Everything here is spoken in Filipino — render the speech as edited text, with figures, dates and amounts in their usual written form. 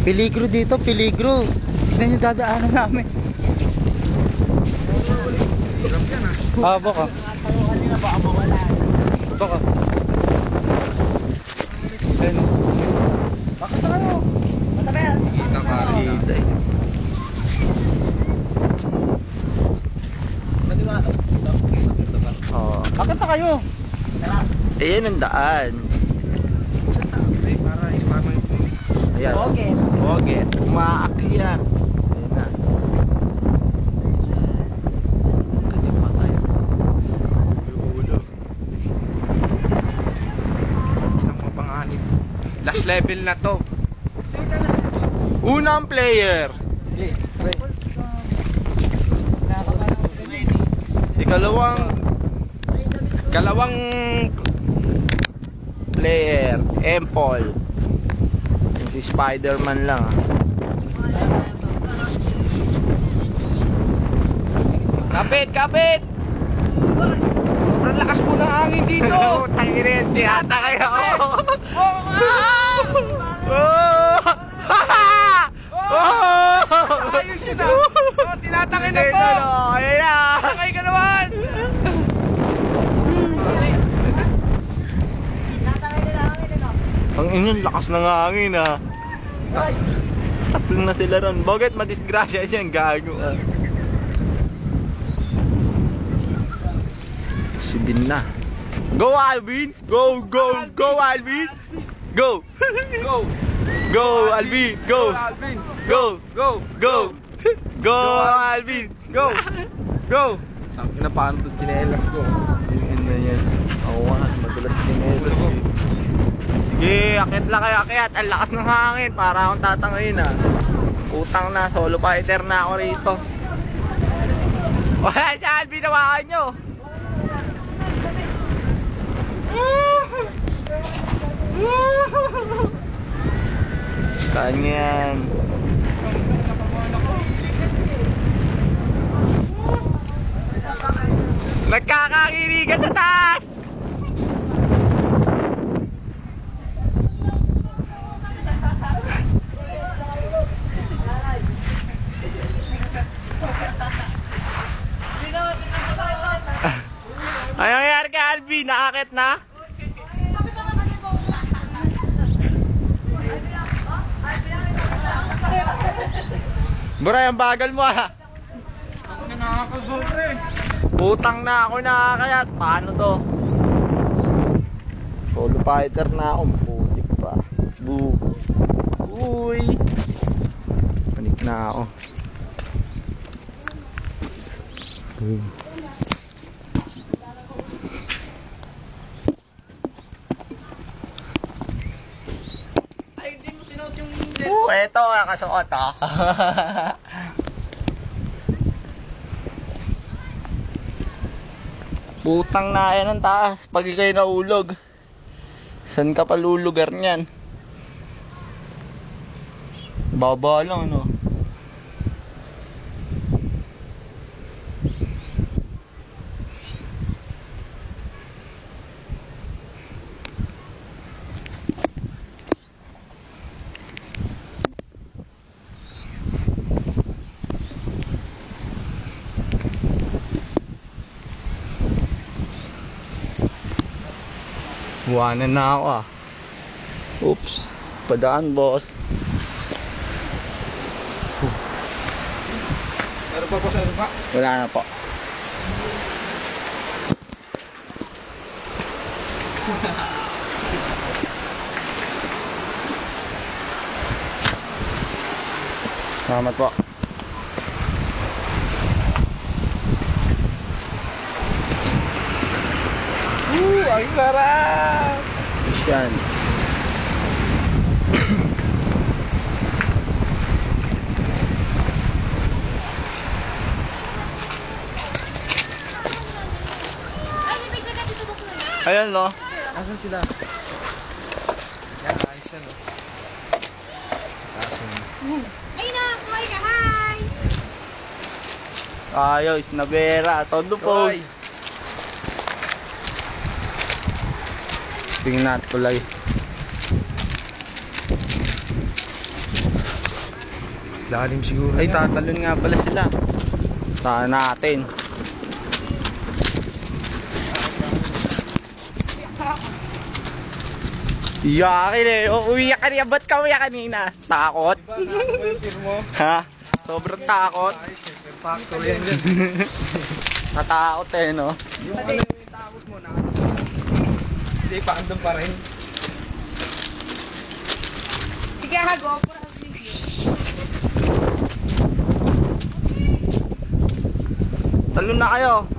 Peligro dito, peligro. Tignan nyo dadaanan namin. Hirap yan ah. Baka. Baka. Ayun. Bakit tayo? Matabi yan. Kita ka rin. Kita eh. Oo. Bakit pa kayo? Ayan ang daan. Para ipamay po. Ayan. Okay. Umaakyat. Ayan na. Ganyan pa tayo. Ulo. Isang mapanganib. Last level na to. Unang player. Sige, pre. Ikalawang player, Empol. Yung si Spider-Man lang ah. Kapit! Sobrang lakas po ng hangin dito. Tangirin, tiyata kayo. Ayos yun ah. Oh, tinatakay na po. Ayan na. Takay ka naman. Ang inyong lakas ng hangin ah. Tatlong na sila ron. Bakit madisgrasya siya? Gago ah. Subin na. Go Alvin! Go! Alvin! Go! Go Alvin! Go! Alvin. Go! Go Alvin! Go. Ang inapaano to chinelas ko. Yun na yan. Ako nga, madulas chinelas ko. Sige, akit lang kayo, akit. Ang lakas ng hangin. Para akong tatangayin ah. Utang na, solo fighter na ako rito. Wala siya, Alvin, nawakan nyo. Kanyan. Nagkakakirigan sa taas. Ay, nangyari kay Alvin? Nakakit na? Bro, yung bagal mo ah. Ako na nakakasobra eh. Utang na ako nakakayat. Paano to? Solo fighter na ako. Putik pa. Boo. Uy. Panik na ako. Ay, hindi mo sinuot yung... Eto nakasuot ah. Putang na yan ang taas. Pag ikay naulog, saan ka pa lulugar niyan? Baba lang no. Buwanan na ako ah. Oops. Padaan boss. Meron pa po sa lupa? Wala na po. Salamat po. Ang sarap! Yan. Ayan no. Asan sila? Yan, ayos yan o. Ay na, kuhay ka, hi! Ayos, Navera, todo pose. Tingnan natin tulay. Lalim siguro. Ay, tatalon nga pala sila. Saan natin? Yakin eh. Uwiyak ka niya. Ba't ka uwiyak kanina? Takot? mo? Ha? Sobrang takot. Factor yan dyan. Natakot eh, no? Yung ano yung takot mo na. Hindi pa, andun pa rin. Sige, ha, GoPro. Talon na kayo.